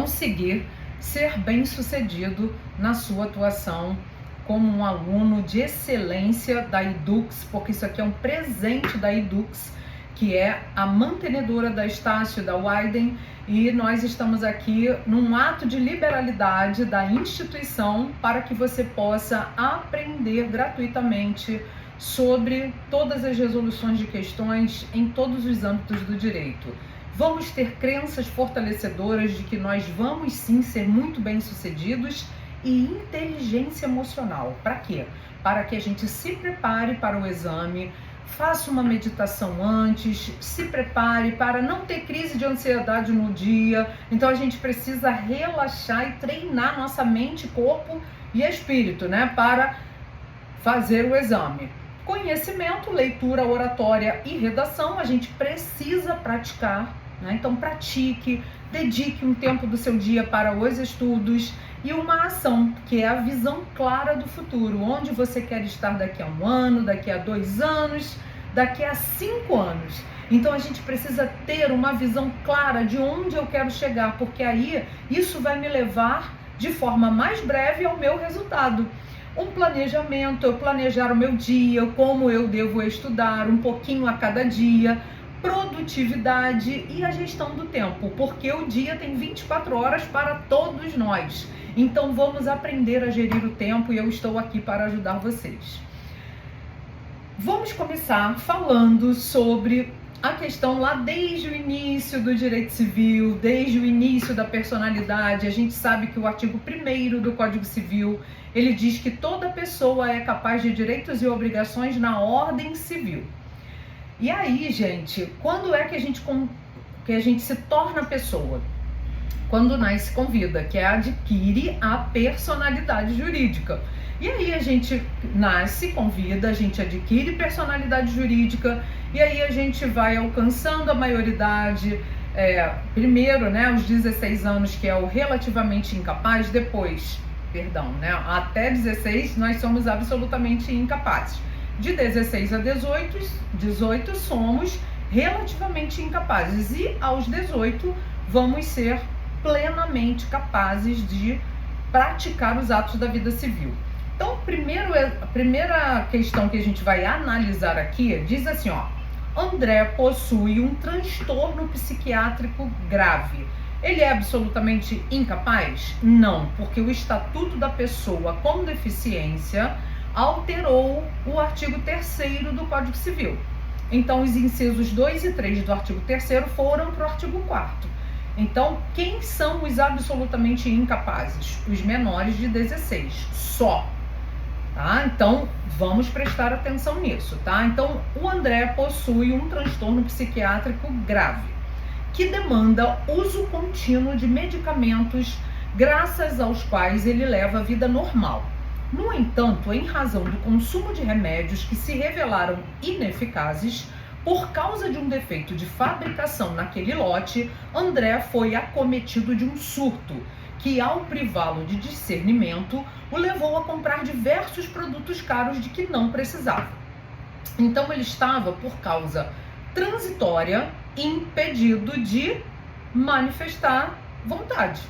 conseguir ser bem-sucedido na sua atuação como um aluno de excelência da Edux, porque isso aqui é um presente da Edux, que é a mantenedora da Estácio, da Widen, e nós estamos aqui num ato de liberalidade da instituição para que você possa aprender gratuitamente sobre todas as resoluções de questões em todos os âmbitos do direito. Vamos ter crenças fortalecedoras de que nós vamos sim ser muito bem-sucedidos e inteligência emocional. Para quê? Para que a gente se prepare para o exame, faça uma meditação antes, se prepare para não ter crise de ansiedade no dia. Então a gente precisa relaxar e treinar nossa mente, corpo e espírito, né, para fazer o exame. Conhecimento, leitura, oratória e redação, a gente precisa praticar, né? Então pratique, dedique um tempo do seu dia para os estudos e uma ação, que é a visão clara do futuro, onde você quer estar daqui a 1 ano, daqui a 2 anos, daqui a 5 anos. Então a gente precisa ter uma visão clara de onde eu quero chegar, porque aí isso vai me levar de forma mais breve ao meu resultado. Um planejamento, eu planejar o meu dia, como eu devo estudar, um pouquinho a cada dia, produtividade e a gestão do tempo, porque o dia tem 24 horas para todos nós. Então vamos aprender a gerir o tempo e eu estou aqui para ajudar vocês. Vamos começar falando sobre a questão lá desde o início do direito civil, desde o início da personalidade. A gente sabe que o artigo 1º do Código Civil, ele diz que toda pessoa é capaz de direitos e obrigações na ordem civil. E aí, gente, quando é que a gente se torna pessoa? Quando nasce com vida, que é adquire a personalidade jurídica. E aí a gente nasce com vida, a gente adquire personalidade jurídica, e aí a gente vai alcançando a maioridade, primeiro, né, aos 16 anos, que é o relativamente incapaz, depois, até 16 nós somos absolutamente incapazes. De 16 a 18 somos relativamente incapazes, e aos 18 vamos ser plenamente capazes de praticar os atos da vida civil. Então, a primeira questão que a gente vai analisar aqui diz assim, ó: André possui um transtorno psiquiátrico grave. Ele é absolutamente incapaz? Não, porque o Estatuto da Pessoa com Deficiência alterou o artigo 3º do Código Civil. Então, os incisos 2 e 3 do artigo 3º foram para o artigo 4º. Então, quem são os absolutamente incapazes? Os menores de 16, só. Tá? Então, vamos prestar atenção nisso, tá? Então, o André possui um transtorno psiquiátrico grave, que demanda uso contínuo de medicamentos, graças aos quais ele leva a vida normal. No entanto, em razão do consumo de remédios que se revelaram ineficazes, por causa de um defeito de fabricação naquele lote, André foi acometido de um surto, que ao privá-lo de discernimento, o levou a comprar diversos produtos caros de que não precisava. Então ele estava, por causa transitória, impedido de manifestar vontade.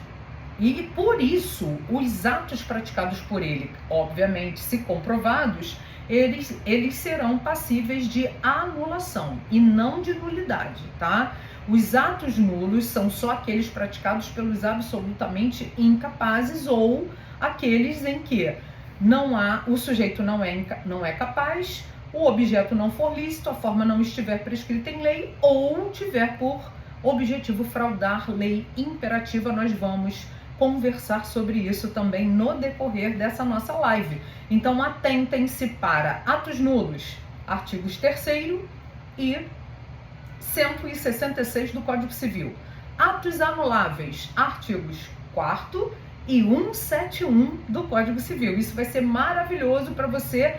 E por isso, os atos praticados por ele, obviamente, se comprovados, eles serão passíveis de anulação e não de nulidade, tá? Os atos nulos são só aqueles praticados pelos absolutamente incapazes ou aqueles em que o sujeito não é capaz, o objeto não for lícito, a forma não estiver prescrita em lei ou tiver por objetivo fraudar lei imperativa. Nós vamos conversar sobre isso também no decorrer dessa nossa live. Então atentem-se para atos nulos, artigos 3º e 166 do Código Civil. Atos anuláveis, artigos 4º e 171 do Código Civil. Isso vai ser maravilhoso para você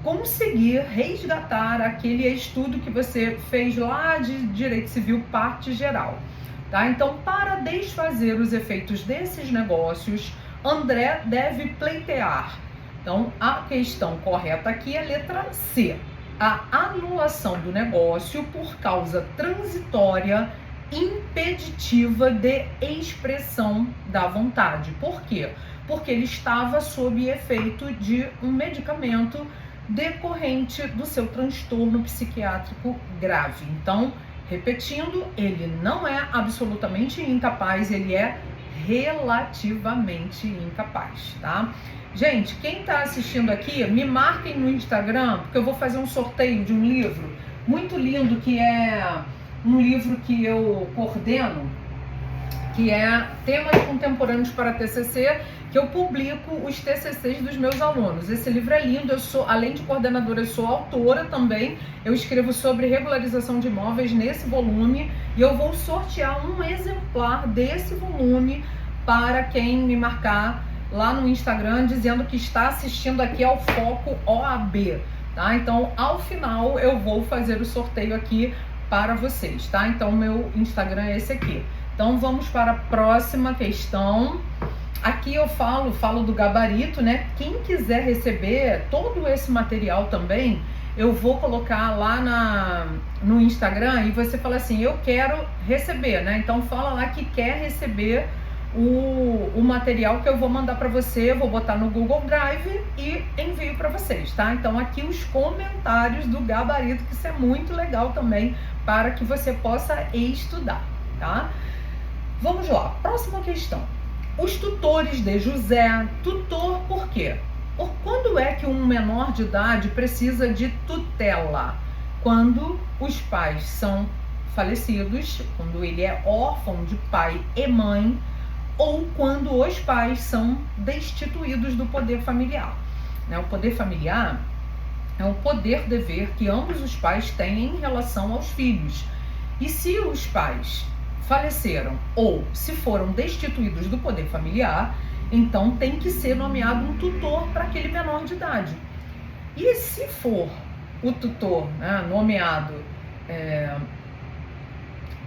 conseguir resgatar aquele estudo que você fez lá de Direito Civil, parte geral. Tá? Então, para desfazer os efeitos desses negócios, André deve pleitear. Então, a questão correta aqui é a letra C. A anulação do negócio por causa transitória impeditiva de expressão da vontade. Por quê? Porque ele estava sob efeito de um medicamento decorrente do seu transtorno psiquiátrico grave. Então, repetindo, ele não é absolutamente incapaz, ele é relativamente incapaz, tá? Gente, quem tá assistindo aqui, me marquem no Instagram, porque eu vou fazer um sorteio de um livro muito lindo, que é um livro que eu coordeno, que é Temas Contemporâneos para TCC, que eu publico os TCCs dos meus alunos. Esse livro é lindo, eu sou, além de coordenadora, eu sou autora também, eu escrevo sobre regularização de imóveis nesse volume, e eu vou sortear um exemplar desse volume para quem me marcar lá no Instagram, dizendo que está assistindo aqui ao Foco OAB, tá? Então, ao final, eu vou fazer o sorteio aqui para vocês, tá? Então, meu Instagram é esse aqui. Então, vamos para a próxima questão. Aqui eu falo do gabarito, né? Quem quiser receber todo esse material também, eu vou colocar lá no Instagram, e você fala assim, eu quero receber, né? Então, fala lá que quer receber o material que eu vou mandar para você, vou botar no Google Drive e envio para vocês, tá? Então, aqui os comentários do gabarito, que isso é muito legal também, para que você possa estudar, tá? Vamos lá, próxima questão. Os tutores de José, tutor por quê? Quando é que um menor de idade precisa de tutela? Quando os pais são falecidos, quando ele é órfão de pai e mãe, ou quando os pais são destituídos do poder familiar. O poder familiar é um poder-dever que ambos os pais têm em relação aos filhos. E se os pais faleceram ou se foram destituídos do poder familiar, então tem que ser nomeado um tutor para aquele menor de idade. E se for o tutor, né, nomeado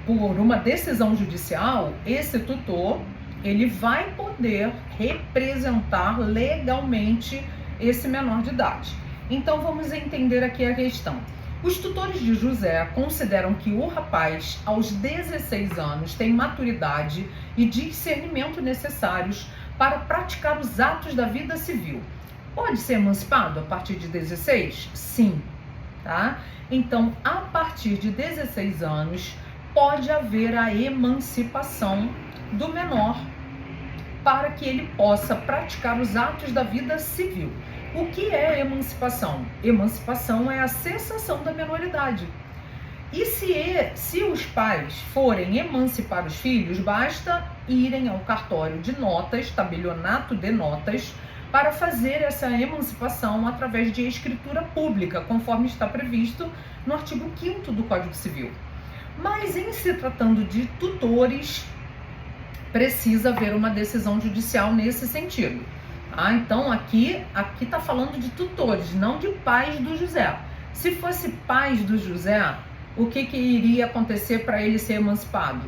por uma decisão judicial, esse tutor ele vai poder representar legalmente esse menor de idade. Então vamos entender aqui a questão. Os tutores de José consideram que o rapaz, aos 16 anos, tem maturidade e discernimento necessários para praticar os atos da vida civil. Pode ser emancipado a partir de 16? Sim, tá? Então, a partir de 16 anos, pode haver a emancipação do menor para que ele possa praticar os atos da vida civil. O que é emancipação? Emancipação é a cessação da menoridade. E se os pais forem emancipar os filhos, basta irem ao cartório de notas, tabelionato de notas, para fazer essa emancipação através de escritura pública, conforme está previsto no artigo 5º do Código Civil. Mas em se tratando de tutores, precisa haver uma decisão judicial nesse sentido. Então aqui está falando de tutores, não de pais do José. Se fosse pais do José, o que iria acontecer para ele ser emancipado?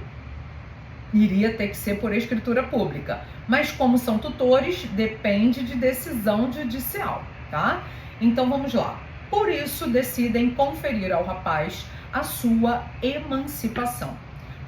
Iria ter que ser por escritura pública. Mas como são tutores, depende de decisão judicial, tá? Então vamos lá. Por isso decidem conferir ao rapaz a sua emancipação.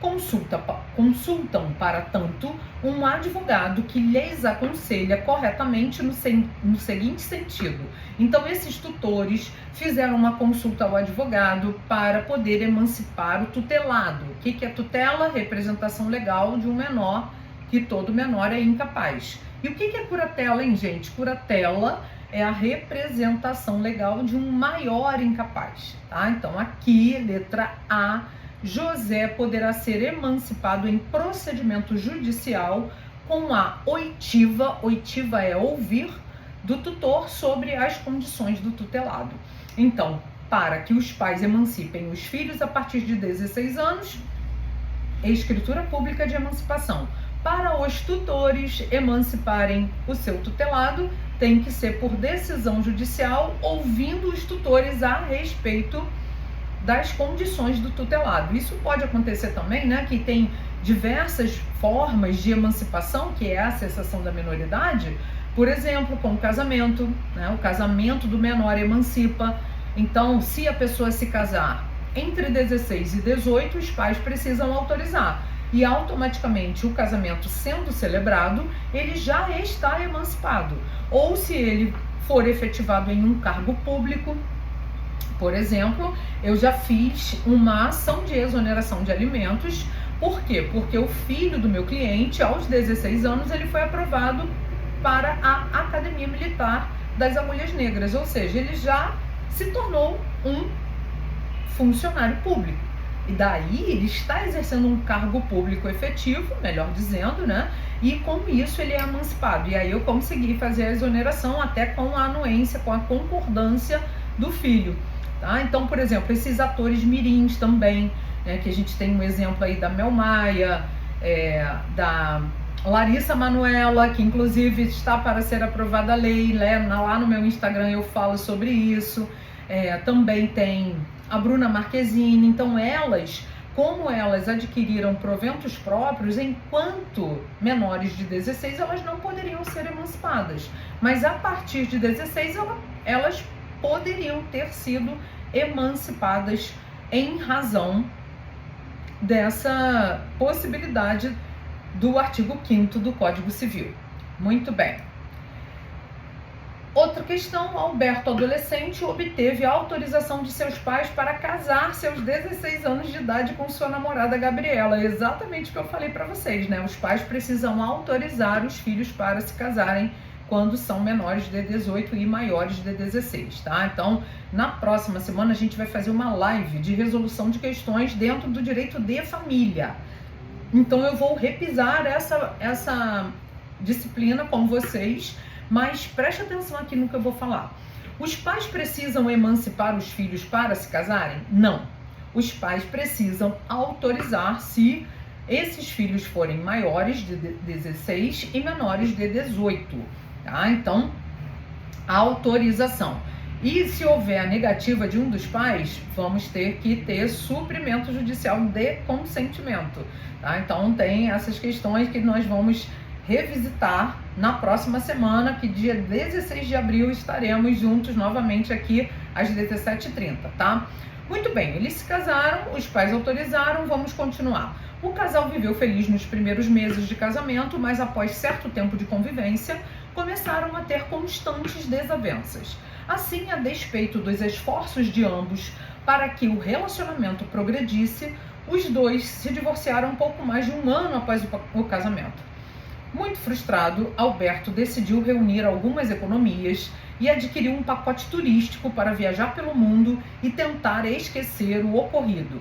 Consultam, para tanto, um advogado que lhes aconselha corretamente no seguinte sentido. Então, esses tutores fizeram uma consulta ao advogado para poder emancipar o tutelado. O que é tutela? Representação legal de um menor, que todo menor é incapaz. E o que é curatela, hein, gente? Curatela é a representação legal de um maior incapaz, tá? Então, aqui, letra A, José poderá ser emancipado em procedimento judicial com a oitiva é ouvir, do tutor sobre as condições do tutelado. Então, para que os pais emancipem os filhos a partir de 16 anos, escritura pública de emancipação. Para os tutores emanciparem o seu tutelado, tem que ser por decisão judicial, ouvindo os tutores a respeito das condições do tutelado. Isso pode acontecer também, né, que tem diversas formas de emancipação, que é a cessação da menoridade, por exemplo, com o casamento, né, o casamento do menor emancipa. Então, se a pessoa se casar entre 16 e 18 os pais precisam autorizar. E automaticamente o casamento sendo celebrado, ele já está emancipado. Ou se ele for efetivado em um cargo público, por exemplo, eu já fiz uma ação de exoneração de alimentos. Por quê? Porque o filho do meu cliente, aos 16 anos, ele foi aprovado para a Academia Militar das Agulhas Negras, ou seja, ele já se tornou um funcionário público. E daí ele está exercendo um cargo público efetivo, melhor dizendo, né? E com isso ele é emancipado. E aí eu consegui fazer a exoneração até com a anuência, com a concordância do filho. Tá? Então, por exemplo, esses atores mirins também, né, que a gente tem um exemplo aí da Mel Maia, da Larissa Manoela, que inclusive está para ser aprovada a lei, né? Lá no meu Instagram eu falo sobre isso. Também tem a Bruna Marquezine. Então elas, como elas adquiriram proventos próprios, enquanto menores de 16, elas não poderiam ser emancipadas. Mas a partir de 16, elas poderiam ter sido emancipadas em razão dessa possibilidade do artigo 5º do Código Civil. Muito bem. Outra questão, Alberto, adolescente, obteve a autorização de seus pais para casar-se aos 16 anos de idade com sua namorada Gabriela. Exatamente o que eu falei para vocês, né? Os pais precisam autorizar os filhos para se casarem quando são menores de 18 e maiores de 16, tá? Então, na próxima semana a gente vai fazer uma live de resolução de questões dentro do direito de família. Então eu vou repisar essa disciplina com vocês, mas preste atenção aqui no que eu vou falar. Os pais precisam emancipar os filhos para se casarem? Não. Os pais precisam autorizar se esses filhos forem maiores de 16 e menores de 18, tá? Então, a autorização. E se houver a negativa de um dos pais, vamos ter que ter suprimento judicial de consentimento, tá? Então tem essas questões que nós vamos revisitar na próxima semana, que dia 16 de abril estaremos juntos novamente aqui às 17h30, tá? Muito bem, eles se casaram, os pais autorizaram, vamos continuar. O casal viveu feliz nos primeiros meses de casamento, mas após certo tempo de convivência, começaram a ter constantes desavenças. Assim, a despeito dos esforços de ambos para que o relacionamento progredisse, os dois se divorciaram um pouco mais de um ano após o casamento. Muito frustrado, Alberto decidiu reunir algumas economias e adquiriu um pacote turístico para viajar pelo mundo e tentar esquecer o ocorrido.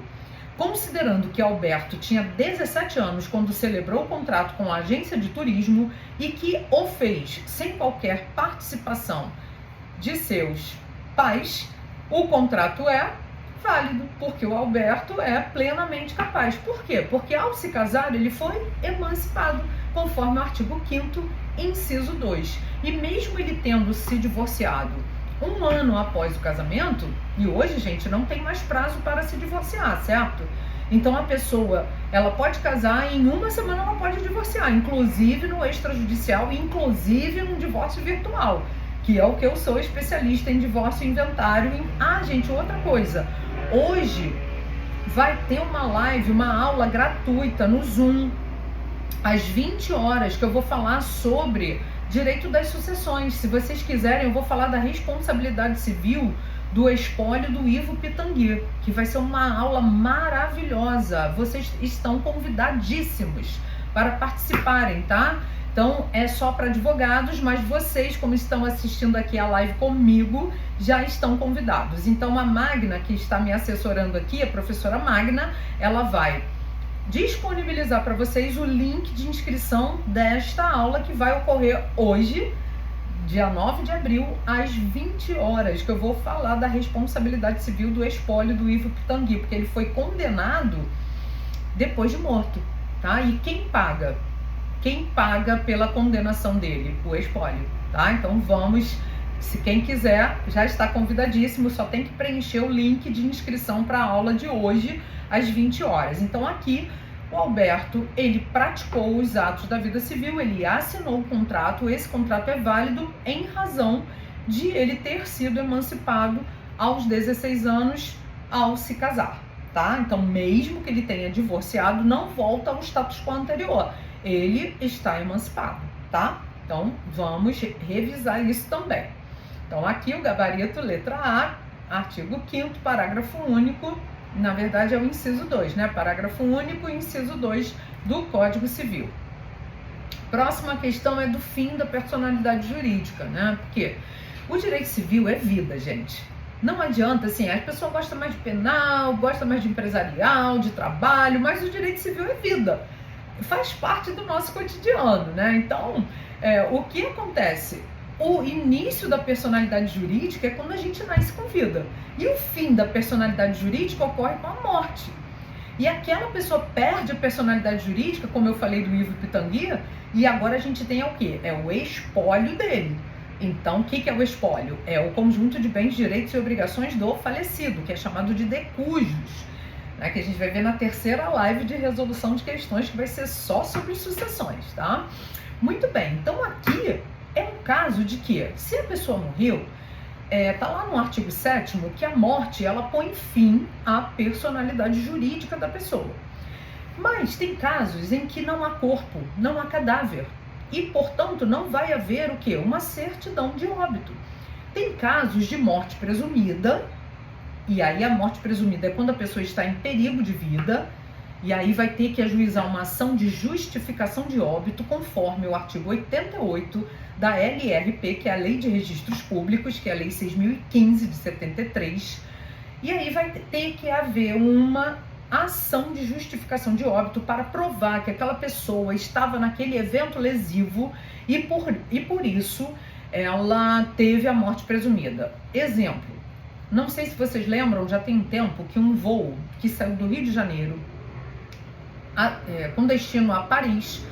Considerando que Alberto tinha 17 anos quando celebrou o contrato com a agência de turismo e que o fez sem qualquer participação de seus pais, o contrato é válido, porque o Alberto é plenamente capaz. Por quê? Porque ao se casar ele foi emancipado, conforme o artigo 5º, inciso 2. E mesmo ele tendo se divorciado um ano após o casamento, e hoje, gente, não tem mais prazo para se divorciar, certo? Então a pessoa, ela pode casar e em uma semana ela pode divorciar, inclusive no extrajudicial, inclusive no divórcio virtual, que é o que eu sou especialista em divórcio inventário. Gente, outra coisa, hoje vai ter uma live, uma aula gratuita no Zoom, às 20 horas, que eu vou falar sobre direito das sucessões. Se vocês quiserem, eu vou falar da responsabilidade civil do espólio do Ivo Pitangui, que vai ser uma aula maravilhosa. Vocês estão convidadíssimos para participarem, tá? Então, é só para advogados, mas vocês, como estão assistindo aqui a live comigo, já estão convidados. Então, a Magna, que está me assessorando aqui, a professora Magna, ela vai disponibilizar para vocês o link de inscrição desta aula que vai ocorrer hoje, dia 9 de abril, às 20 horas, que eu vou falar da responsabilidade civil do espólio do Ivo Pitangui, porque ele foi condenado depois de morto, tá? E quem paga? Quem paga pela condenação dele? O espólio, tá? Então vamos, se quem quiser, já está convidadíssimo, só tem que preencher o link de inscrição para a aula de hoje, às 20 horas. Então aqui o Alberto, ele praticou os atos da vida civil, ele assinou o contrato, esse contrato é válido em razão de ele ter sido emancipado aos 16 anos, ao se casar, tá? Então, mesmo que ele tenha divorciado, não volta ao status quo anterior. Ele está emancipado, tá? Então, vamos revisar isso também. Então, aqui o gabarito, letra A, artigo 5º, parágrafo único, na verdade é o inciso 2, né? Parágrafo único, inciso 2 do Código Civil. Próxima questão é do fim da personalidade jurídica, né? Porque o direito civil é vida, gente. Não adianta, assim, as pessoas gostam mais de penal, gostam mais de empresarial, de trabalho, mas o direito civil é vida. Faz parte do nosso cotidiano, né? Então, o que acontece? O início da personalidade jurídica é quando a gente nasce com vida. E o fim da personalidade jurídica ocorre com a morte. E aquela pessoa perde a personalidade jurídica, como eu falei do Ivo Pitangui, e agora a gente tem o quê? É o espólio dele. Então, o que é o espólio? É o conjunto de bens, direitos e obrigações do falecido, que é chamado de decujus, né? Que a gente vai ver na terceira live de resolução de questões, que vai ser só sobre sucessões, tá? Muito bem, então aqui é um caso de que, se a pessoa morreu, tá lá no artigo 7º que a morte, ela põe fim à personalidade jurídica da pessoa. Mas tem casos em que não há corpo, não há cadáver. E, portanto, não vai haver o quê? Uma certidão de óbito. Tem casos de morte presumida, e aí a morte presumida é quando a pessoa está em perigo de vida, e aí vai ter que ajuizar uma ação de justificação de óbito, conforme o artigo 88 da LRP, que é a Lei de Registros Públicos, que é a Lei 6.015 de 73, e aí vai ter que haver uma ação de justificação de óbito para provar que aquela pessoa estava naquele evento lesivo e por isso ela teve a morte presumida. Exemplo, não sei se vocês lembram, já tem um tempo que um voo que saiu do Rio de Janeiro com destino a Paris,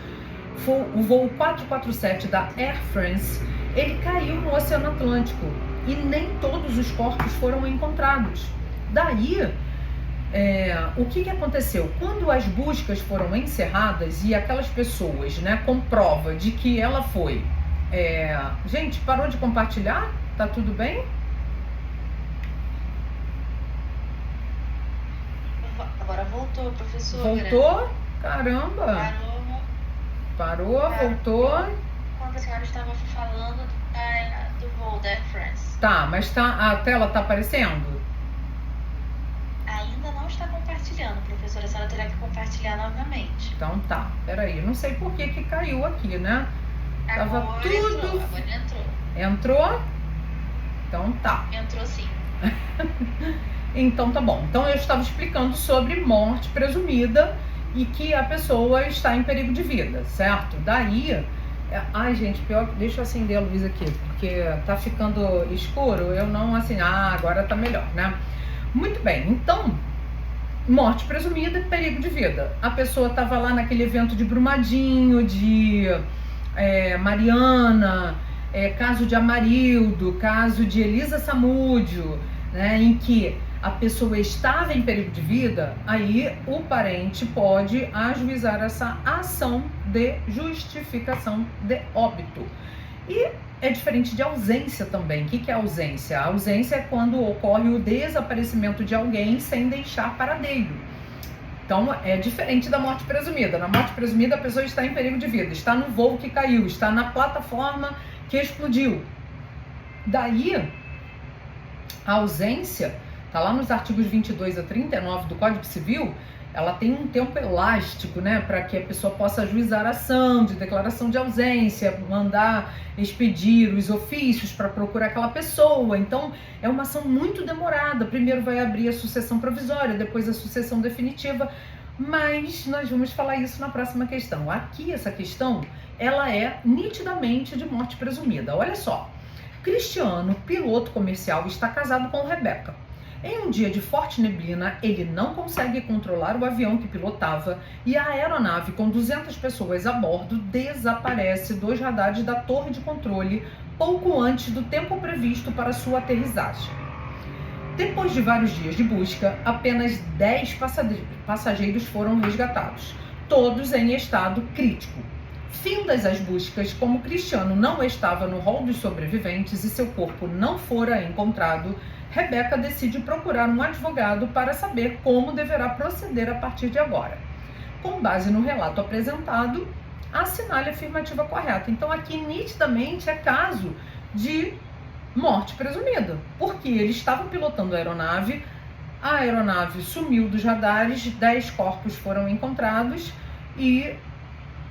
foi o voo 447 da Air France, ele caiu no Oceano Atlântico e nem todos os corpos foram encontrados. Daí, o que aconteceu? Quando as buscas foram encerradas e aquelas pessoas, né, com prova de que ela foi... Gente, parou de compartilhar? Tá tudo bem? Agora voltou, professora. Voltou? Caramba! Parou, voltou. Quando a senhora estava falando do voo da Air France. Tá, mas a tela tá aparecendo? Ainda não está compartilhando, professora. A senhora terá que compartilhar novamente. Então tá, peraí. Não sei por que caiu aqui, né? Tava agora tudo... Agora entrou. Entrou? Então tá. Entrou sim. Então tá bom. Então eu estava explicando sobre morte presumida e que a pessoa está em perigo de vida, certo? Daí... Ai, gente, pior... Deixa eu acender a luz aqui, porque tá ficando escuro. Eu não, assim... agora tá melhor, né? Muito bem, então, morte presumida e perigo de vida. A pessoa estava lá naquele evento de Brumadinho, de Mariana, caso de Amarildo, caso de Elisa Samúdio, né, em que a pessoa estava em perigo de vida, aí o parente pode ajuizar essa ação de justificação de óbito. E é diferente de ausência também. O que é ausência? A ausência é quando ocorre o desaparecimento de alguém sem deixar paradeiro. Então, é diferente da morte presumida. Na morte presumida, a pessoa está em perigo de vida, está no voo que caiu, está na plataforma que explodiu. Daí, a ausência, está lá nos artigos 22 a 39 do Código Civil, ela tem um tempo elástico, né, para que a pessoa possa ajuizar a ação de declaração de ausência, mandar expedir os ofícios para procurar aquela pessoa. Então, é uma ação muito demorada. Primeiro vai abrir a sucessão provisória, depois a sucessão definitiva, mas nós vamos falar isso na próxima questão. Aqui, essa questão, ela é nitidamente de morte presumida. Olha só, Cristiano, piloto comercial, está casado com Rebeca. Em um dia de forte neblina, ele não consegue controlar o avião que pilotava e a aeronave com 200 pessoas a bordo desaparece dos radares da torre de controle pouco antes do tempo previsto para sua aterrissagem. Depois de vários dias de busca, apenas 10 passageiros foram resgatados, todos em estado crítico. Findas as buscas, como Cristiano não estava no rol dos sobreviventes e seu corpo não fora encontrado, Rebeca decide procurar um advogado para saber como deverá proceder a partir de agora. Com base no relato apresentado, assinale a afirmativa correta. Então aqui nitidamente é caso de morte presumida, porque ele estava pilotando a aeronave sumiu dos radares, 10 corpos foram encontrados e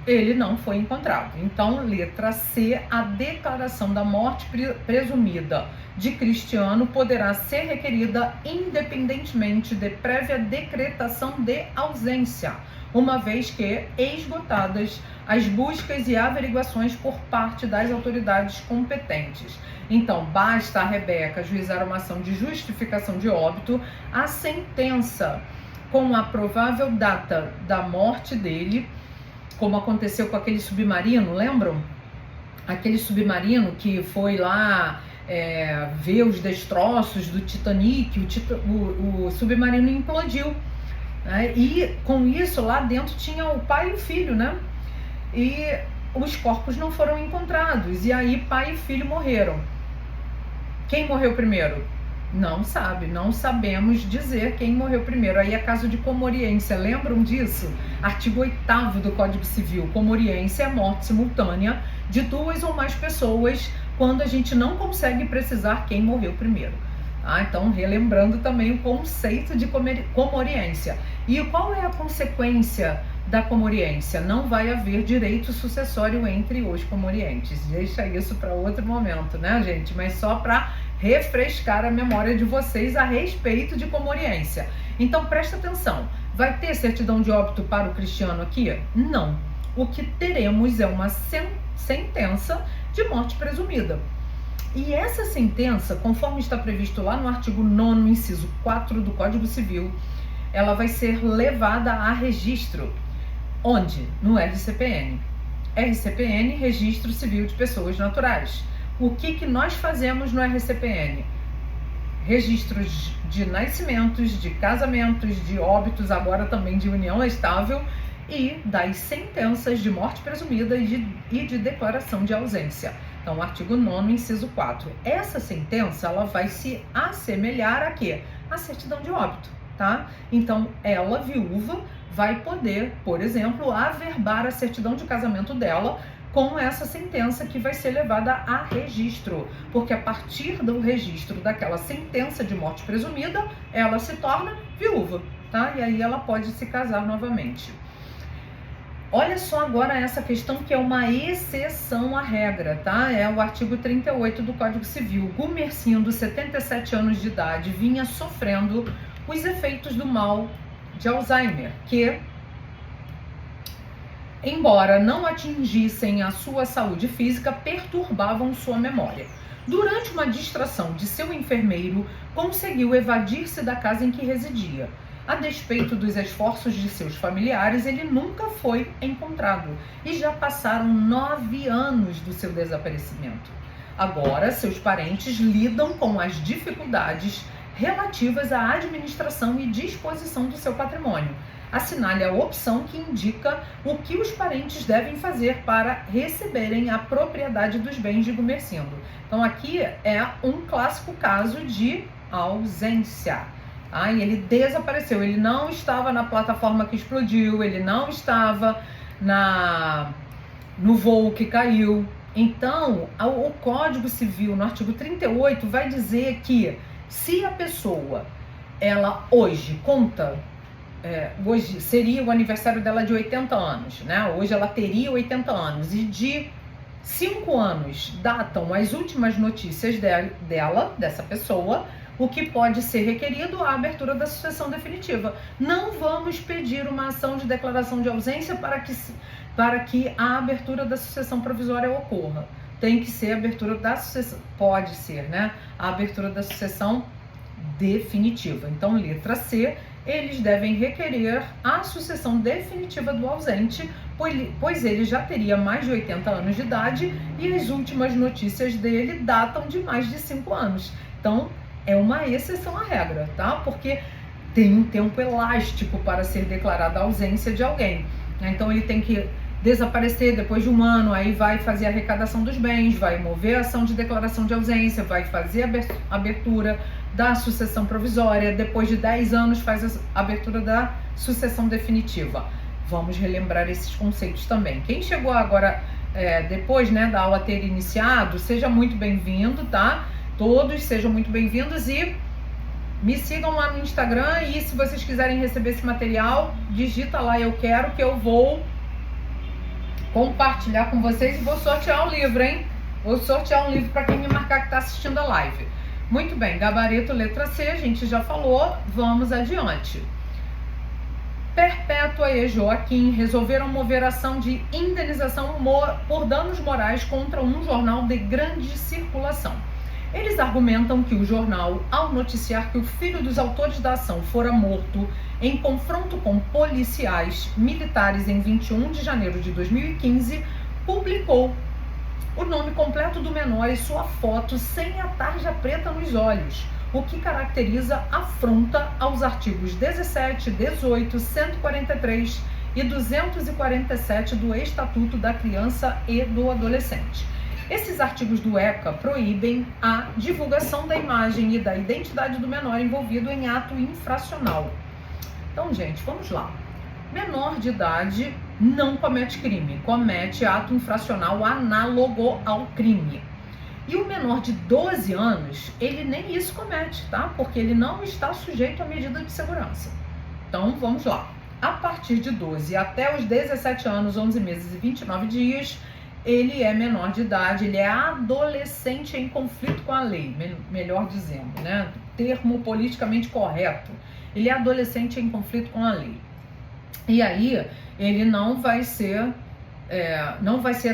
ele não foi encontrado. Então, letra C, a declaração da morte presumida de Cristiano poderá ser requerida independentemente de prévia decretação de ausência, uma vez que esgotadas as buscas e averiguações por parte das autoridades competentes. Então, basta a Rebeca ajuizar uma ação de justificação de óbito, a sentença com a provável data da morte dele, como aconteceu com aquele submarino, lembram? Aquele submarino que foi lá ver os destroços do Titanic, o submarino implodiu, né? E com isso lá dentro tinha o pai e o filho, né? E os corpos não foram encontrados, e aí pai e filho morreram. Quem morreu primeiro? Não sabe, não sabemos dizer quem morreu primeiro. Aí é caso de comoriência, lembram disso? Artigo 8º do Código Civil. Comoriência é morte simultânea de 2 ou mais pessoas quando a gente não consegue precisar quem morreu primeiro. Então, relembrando também o conceito de comoriência. E qual é a consequência da comoriência? Não vai haver direito sucessório entre os comorientes. Deixa isso para outro momento, né, gente? Mas só para refrescar a memória de vocês a respeito de comoriência. Então, presta atenção. Vai ter certidão de óbito para o Cristiano aqui? Não. O que teremos é uma sentença de morte presumida. E essa sentença, conforme está previsto lá no artigo 9º, inciso 4 do Código Civil, ela vai ser levada a registro. Onde? No RCPN. RCPN, Registro Civil de Pessoas Naturais. O que nós fazemos no RCPN? Registros de nascimentos, de casamentos, de óbitos, agora também de união estável e das sentenças de morte presumida e de declaração de ausência. Então, artigo 9º, inciso 4. Essa sentença, ela vai se assemelhar a quê? A certidão de óbito, tá? Então, ela, viúva, vai poder, por exemplo, averbar a certidão de casamento dela com essa sentença que vai ser levada a registro, porque a partir do registro daquela sentença de morte presumida, ela se torna viúva, tá? E aí ela pode se casar novamente. Olha só agora essa questão que é uma exceção à regra, tá? É o artigo 38 do Código Civil. Gumercindo, 77 anos de idade, vinha sofrendo os efeitos do mal de Alzheimer, que, embora não atingissem a sua saúde física, perturbavam sua memória. Durante uma distração de seu enfermeiro, conseguiu evadir-se da casa em que residia. A despeito dos esforços de seus familiares, ele nunca foi encontrado e já passaram 9 anos do seu desaparecimento. Agora, seus parentes lidam com as dificuldades relativas à administração e disposição do seu patrimônio. Assinale a opção que indica o que os parentes devem fazer para receberem a propriedade dos bens de Gumercindo. Então aqui é um clássico caso de ausência. E ele desapareceu, ele não estava na plataforma que explodiu, ele não estava no voo que caiu. Então, o Código Civil, no artigo 38, vai dizer que se a pessoa, ela hoje conta, hoje seria o aniversário dela de 80 anos, né? Hoje ela teria 80 anos e de 5 anos datam as últimas notícias dessa pessoa, o que pode ser requerido a abertura da sucessão definitiva. Não vamos pedir uma ação de declaração de ausência para que a abertura da sucessão provisória ocorra. Tem que ser a abertura da sucessão, pode ser, né? A abertura da sucessão definitiva. Então, letra C, eles devem requerer a sucessão definitiva do ausente, pois ele já teria mais de 80 anos de idade e as últimas notícias dele datam de mais de 5 anos. Então, é uma exceção à regra, tá? Porque tem um tempo elástico para ser declarada a ausência de alguém. Então, ele tem que desaparecer depois de 1 ano, aí vai fazer a arrecadação dos bens, vai mover a ação de declaração de ausência, vai fazer a abertura, da sucessão provisória, depois de 10 anos faz a abertura da sucessão definitiva. Vamos relembrar esses conceitos também. Quem chegou agora depois, né, da aula ter iniciado, seja muito bem-vindo, tá? Todos sejam muito bem-vindos e me sigam lá no Instagram, e se vocês quiserem receber esse material, digita lá eu quero, que eu vou compartilhar com vocês e vou sortear um livro, hein? Vou sortear um livro para quem me marcar que está assistindo a live. Muito bem, gabarito letra C, a gente já falou, vamos adiante. Perpétua e Joaquim resolveram mover ação de indenização por danos morais contra um jornal de grande circulação. Eles argumentam que o jornal, ao noticiar que o filho dos autores da ação fora morto em confronto com policiais militares em 21 de janeiro de 2015, publicou o nome completo do menor e sua foto sem a tarja preta nos olhos, o que caracteriza afronta aos artigos 17, 18, 143 e 247 do Estatuto da Criança e do Adolescente. Esses artigos do ECA proíbem a divulgação da imagem e da identidade do menor envolvido em ato infracional. Então, gente, vamos lá. Menor de idade não comete crime, comete ato infracional análogo ao crime. E o menor de 12 anos, ele nem isso comete, tá? Porque ele não está sujeito à medida de segurança. Então, vamos lá. A partir de 12 até os 17 anos, 11 meses e 29 dias, ele é menor de idade, ele é adolescente em conflito com a lei, melhor dizendo, né? Termo politicamente correto. Ele é adolescente em conflito com a lei. E aí, ele não vai ser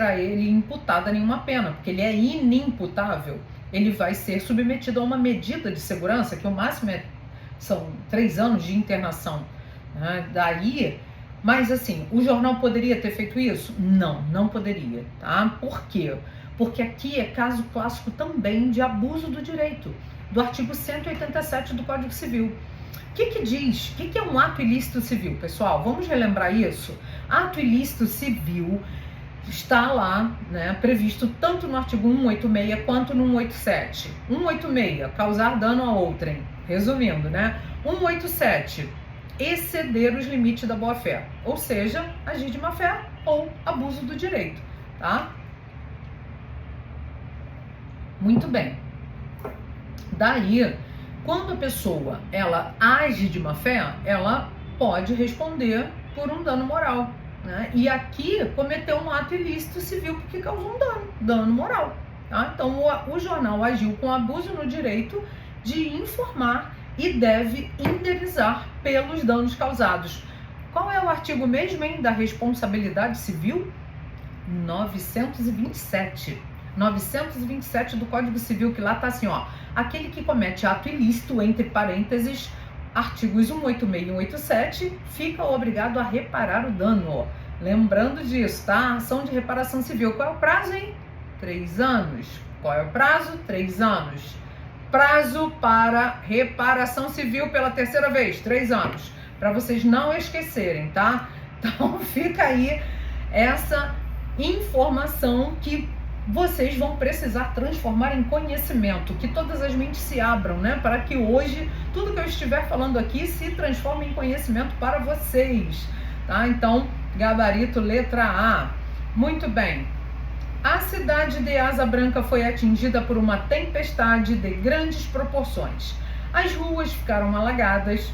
a ele imputada nenhuma pena, porque ele é inimputável. Ele vai ser submetido a uma medida de segurança, que o máximo são 3 anos de internação, né? Daí, mas assim, o jornal poderia ter feito isso? Não, não poderia, tá? Por quê? Porque aqui é caso clássico também de abuso do direito, do artigo 187 do Código Civil. O que diz? O que é um ato ilícito civil, pessoal? Vamos relembrar isso? Ato ilícito civil está lá, né, previsto tanto no artigo 186 quanto no 187. 186, causar dano a outrem. Resumindo, né? 187, exceder os limites da boa-fé. Ou seja, agir de má-fé ou abuso do direito, tá? Muito bem. Daí, quando a pessoa ela age de má fé, ela pode responder por um dano moral, né? E aqui cometeu um ato ilícito civil porque causou um dano moral, tá? Então o jornal agiu com abuso no direito de informar e deve indenizar pelos danos causados. Qual é o artigo mesmo, hein, da responsabilidade civil? 927. 927 do Código Civil, que lá tá assim, ó, aquele que comete ato ilícito, entre parênteses, artigos 186 e 187, fica obrigado a reparar o dano. Lembrando disso, tá? Ação de reparação civil. Qual é o prazo, hein? 3 anos. Qual é o prazo? 3 anos. Prazo para reparação civil pela terceira vez, 3 anos. Para vocês não esquecerem, tá? Então fica aí essa informação que vocês vão precisar transformar em conhecimento, que todas as mentes se abram, né? Para que hoje tudo que eu estiver falando aqui se transforme em conhecimento para vocês, tá? Então, gabarito letra A. Muito bem. A cidade de Asa Branca foi atingida por uma tempestade de grandes proporções. As ruas ficaram alagadas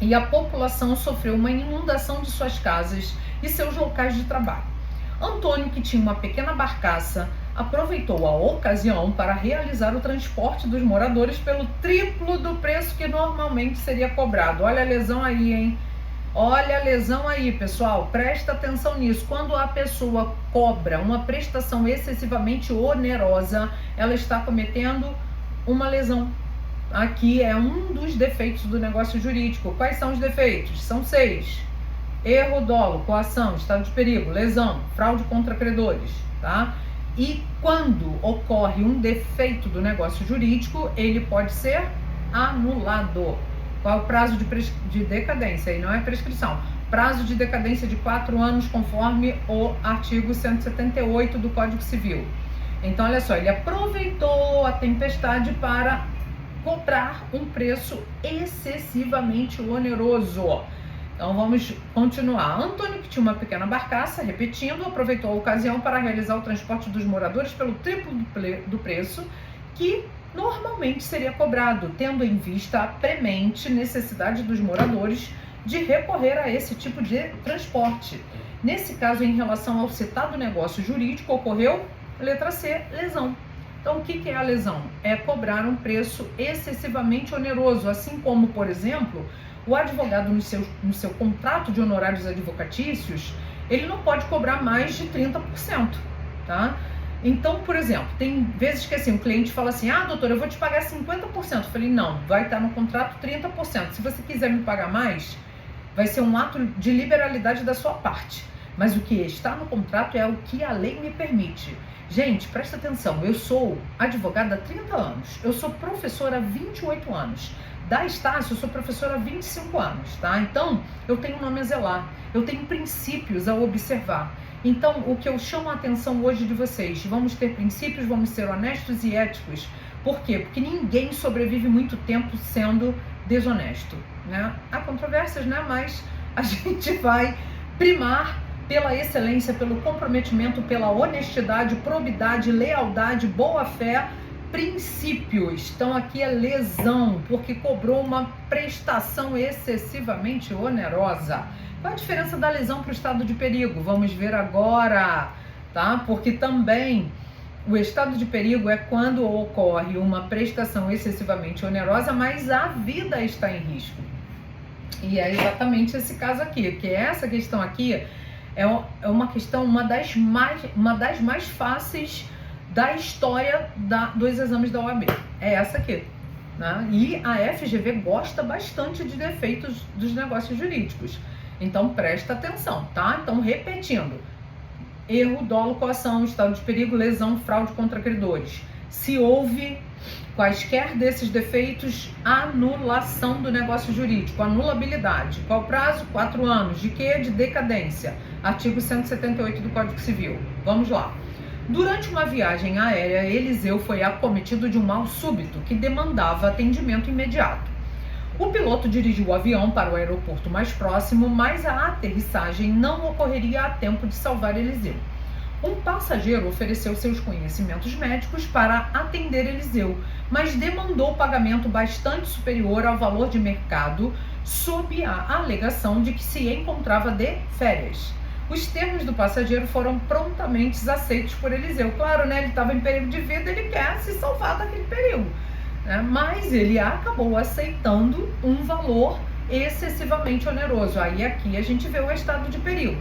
e a população sofreu uma inundação de suas casas e seus locais de trabalho. Antônio, que tinha uma pequena barcaça, aproveitou a ocasião para realizar o transporte dos moradores pelo triplo do preço que normalmente seria cobrado. Olha a lesão aí, hein? Olha a lesão aí, pessoal. Presta atenção nisso. Quando a pessoa cobra uma prestação excessivamente onerosa, ela está cometendo uma lesão. Aqui é um dos defeitos do negócio jurídico. Quais são os defeitos? São 6. Erro, dolo, coação, estado de perigo, lesão, fraude contra credores, tá? E quando ocorre um defeito do negócio jurídico, ele pode ser anulado. Qual é o prazo de decadência? E não é prescrição. Prazo de decadência de 4 anos, conforme o artigo 178 do Código Civil. Então, olha só, ele aproveitou a tempestade para cobrar um preço excessivamente oneroso. Então vamos continuar. Antônio, que tinha uma pequena barcaça, repetindo, aproveitou a ocasião para realizar o transporte dos moradores pelo triplo do preço que normalmente seria cobrado, tendo em vista a premente necessidade dos moradores de recorrer a esse tipo de transporte. Nesse caso, em relação ao citado negócio jurídico, ocorreu, letra C, lesão. Então, o que é a lesão? É cobrar um preço excessivamente oneroso, assim como, por exemplo, o advogado no seu contrato de honorários advocatícios, ele não pode cobrar mais de 30%, tá? Então, por exemplo, tem vezes que assim, o cliente fala assim, doutor, eu vou te pagar 50%. Eu falei, não, vai estar no contrato 30%. Se você quiser me pagar mais, vai ser um ato de liberalidade da sua parte. Mas o que está no contrato é o que a lei me permite. Gente, presta atenção, eu sou advogada há 30 anos, eu sou professora há 28 anos. Da Estácio, eu sou professora há 25 anos, tá? Então, eu tenho um nome a zelar, eu tenho princípios a observar. Então, o que eu chamo a atenção hoje de vocês, vamos ter princípios, vamos ser honestos e éticos. Por quê? Porque ninguém sobrevive muito tempo sendo desonesto, né? Há controvérsias, né? Mas a gente vai primar pela excelência, pelo comprometimento, pela honestidade, probidade, lealdade, boa-fé, princípios. Então aqui é lesão, porque cobrou uma prestação excessivamente onerosa. Qual a diferença da lesão para o estado de perigo? Vamos ver agora, tá? Porque também o estado de perigo é quando ocorre uma prestação excessivamente onerosa, mas a vida está em risco. E é exatamente esse caso aqui, que essa questão aqui é uma questão, uma das mais fáceis da história dos exames da OAB. É essa aqui, né? E a FGV gosta bastante de defeitos dos negócios jurídicos. Então presta atenção, tá? Então repetindo: erro, dolo, coação, estado de perigo, lesão, fraude contra credores. Se houve quaisquer desses defeitos, anulação do negócio jurídico, anulabilidade. Qual prazo? 4 anos. De quê? De decadência. Artigo 178 do Código Civil. Vamos lá. Durante uma viagem aérea, Eliseu foi acometido de um mal súbito que demandava atendimento imediato. O piloto dirigiu o avião para o aeroporto mais próximo, mas a aterrissagem não ocorreria a tempo de salvar Eliseu. Um passageiro ofereceu seus conhecimentos médicos para atender Eliseu, mas demandou pagamento bastante superior ao valor de mercado, sob a alegação de que se encontrava de férias. Os termos do passageiro foram prontamente aceitos por Eliseu. Claro, né? Ele estava em perigo de vida, ele quer se salvar daquele perigo, né? Mas ele acabou aceitando um valor excessivamente oneroso. Aí aqui a gente vê o estado de perigo.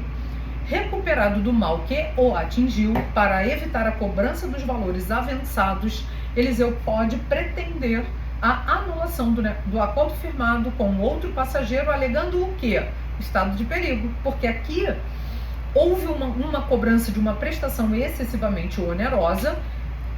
Recuperado do mal que o atingiu, para evitar a cobrança dos valores avançados, Eliseu pode pretender a anulação do acordo firmado com outro passageiro, alegando o quê? Estado de perigo, porque aqui houve uma cobrança de uma prestação excessivamente onerosa,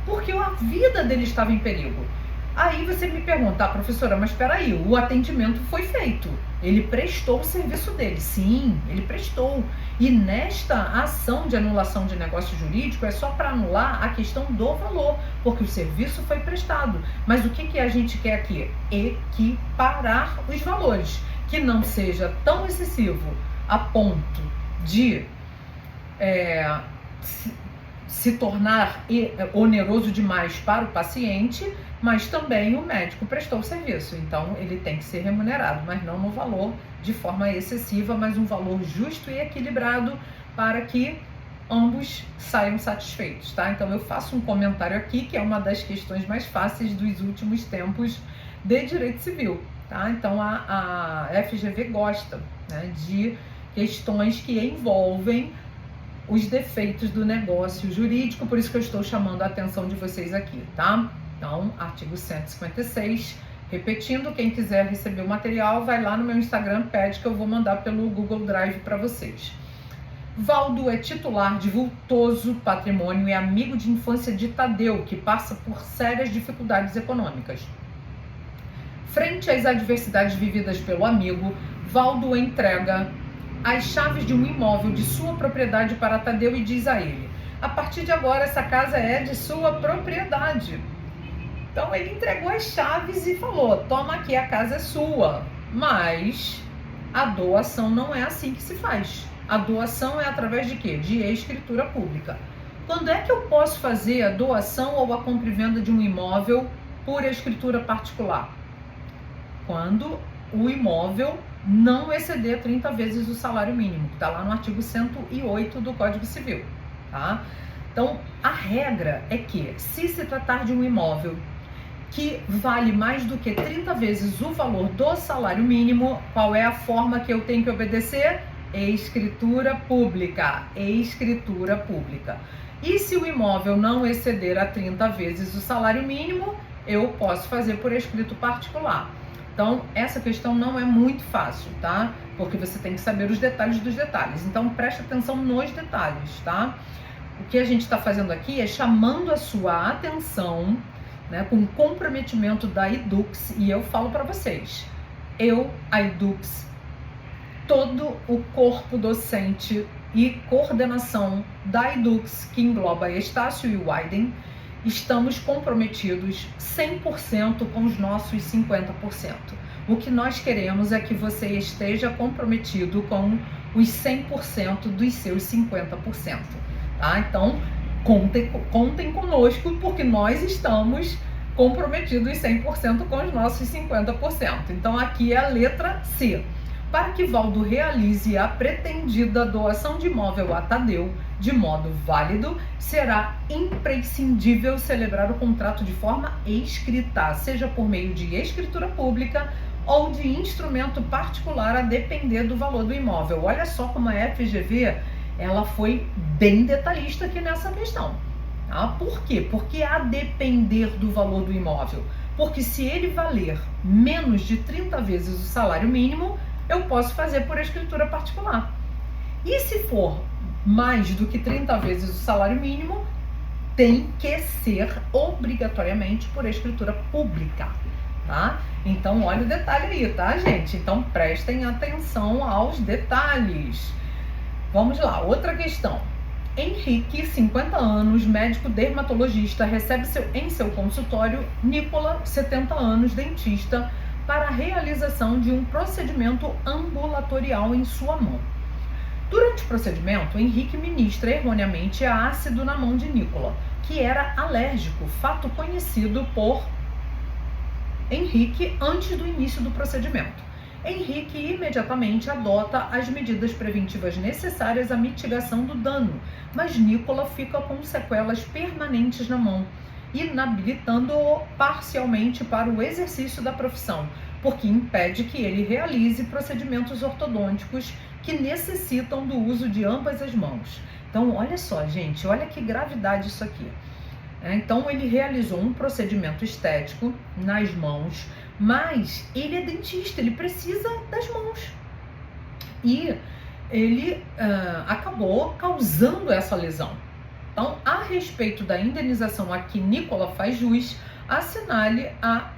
porque a vida dele estava em perigo. Aí você me pergunta, professora, mas espera aí, o atendimento foi feito, ele prestou o serviço dele. Sim, ele prestou. E nesta ação de anulação de negócio jurídico é só para anular a questão do valor, porque o serviço foi prestado. Mas o que a gente quer aqui? Equiparar os valores, que não seja tão excessivo a ponto de se tornar oneroso demais para o paciente, mas também o médico prestou o serviço, então ele tem que ser remunerado, mas não no valor de forma excessiva, mas um valor justo e equilibrado para que ambos saiam satisfeitos, tá? Então eu faço um comentário aqui, que é uma das questões mais fáceis dos últimos tempos de direito civil, tá? Então a FGV gosta, né, de questões que envolvem os defeitos do negócio jurídico, por isso que eu estou chamando a atenção de vocês aqui, tá? Então, artigo 156, repetindo, quem quiser receber o material, vai lá no meu Instagram, pede que eu vou mandar pelo Google Drive para vocês. Valdo é titular de vultoso patrimônio e amigo de infância de Tadeu, que passa por sérias dificuldades econômicas. Frente às adversidades vividas pelo amigo, Valdo entrega as chaves de um imóvel de sua propriedade para Tadeu e diz a ele: a partir de agora essa casa é de sua propriedade. Então ele entregou as chaves e falou: toma aqui, a casa é sua. Mas a doação não é assim que se faz. A doação é através de quê? De escritura pública. Quando é que eu posso fazer a doação ou a compra e venda de um imóvel por escritura particular? Quando o imóvel não exceder 30 vezes o salário mínimo, que está lá no artigo 108 do Código Civil, tá? Então, a regra é que, se se tratar de um imóvel que vale mais do que 30 vezes o valor do salário mínimo, qual é a forma que eu tenho que obedecer? Escritura pública. Escritura pública. E se o imóvel não exceder a 30 vezes o salário mínimo, eu posso fazer por escrito particular. Então, essa questão não é muito fácil, tá? Porque você tem que saber os detalhes dos detalhes. Então, preste atenção nos detalhes, tá? O que a gente está fazendo aqui é chamando a sua atenção, né, com comprometimento da Edux, e eu falo para vocês, a Edux, todo o corpo docente e coordenação da Edux, que engloba Estácio e Wyden, estamos comprometidos 100% com os nossos 50%. O que nós queremos é que você esteja comprometido com os 100% dos seus 50%. Tá? Então, contem conosco, porque nós estamos comprometidos 100% com os nossos 50%. Então, aqui é a letra C. Para que Valdo realize a pretendida doação de imóvel a Tadeu de modo válido, será imprescindível celebrar o contrato de forma escrita, seja por meio de escritura pública ou de instrumento particular, a depender do valor do imóvel. Olha só como a FGV ela foi bem detalhista aqui nessa questão. Tá? Por quê? Porque a depender do valor do imóvel. Porque se ele valer menos de 30 vezes o salário mínimo, eu posso fazer por escritura particular. E se for mais do que 30 vezes o salário mínimo, tem que ser obrigatoriamente por escritura pública, tá? Então, olha o detalhe aí, tá, gente? Então, prestem atenção aos detalhes. Vamos lá, outra questão. Henrique, 50 anos, médico dermatologista, recebe em seu consultório Nicola, 70 anos, dentista, para a realização de um procedimento ambulatorial em sua mão. Durante o procedimento, Henrique ministra erroneamente ácido na mão de Nicola, que era alérgico, fato conhecido por Henrique antes do início do procedimento. Henrique imediatamente adota as medidas preventivas necessárias à mitigação do dano, mas Nicola fica com sequelas permanentes na mão, inabilitando-o parcialmente para o exercício da profissão, porque impede que ele realize procedimentos ortodônticos que necessitam do uso de ambas as mãos. Então, olha só, gente, olha que gravidade isso aqui. Então, ele realizou um procedimento estético nas mãos, mas ele é dentista, ele precisa das mãos. E ele acabou causando essa lesão. Então, a respeito da indenização a que Nicola faz jus, assinale a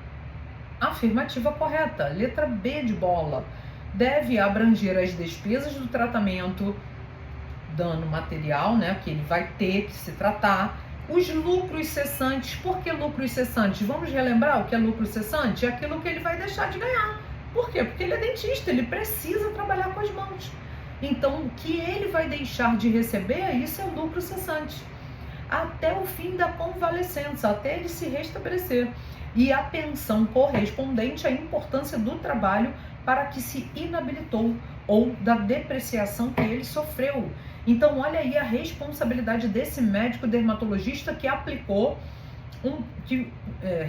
afirmativa correta, letra B de bola. Deve abranger as despesas do tratamento, dano material, né, que ele vai ter que se tratar, os lucros cessantes. Por que lucros cessantes? Vamos relembrar o que é lucro cessante? É aquilo que ele vai deixar de ganhar. Por quê? Porque ele é dentista, ele precisa trabalhar com as mãos. Então, o que ele vai deixar de receber, isso é lucro cessante. Até o fim da convalescença, até ele se restabelecer. E a pensão correspondente à importância do trabalho para que se inabilitou ou da depreciação que ele sofreu. Então, olha aí a responsabilidade desse médico dermatologista que aplicou,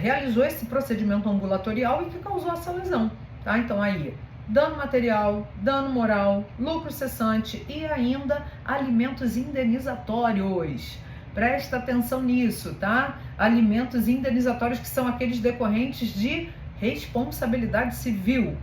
realizou esse procedimento ambulatorial e que causou essa lesão. Tá? Então, aí, dano material, dano moral, lucro cessante e ainda alimentos indenizatórios. Presta atenção nisso, tá? Alimentos indenizatórios que são aqueles decorrentes de responsabilidade civil.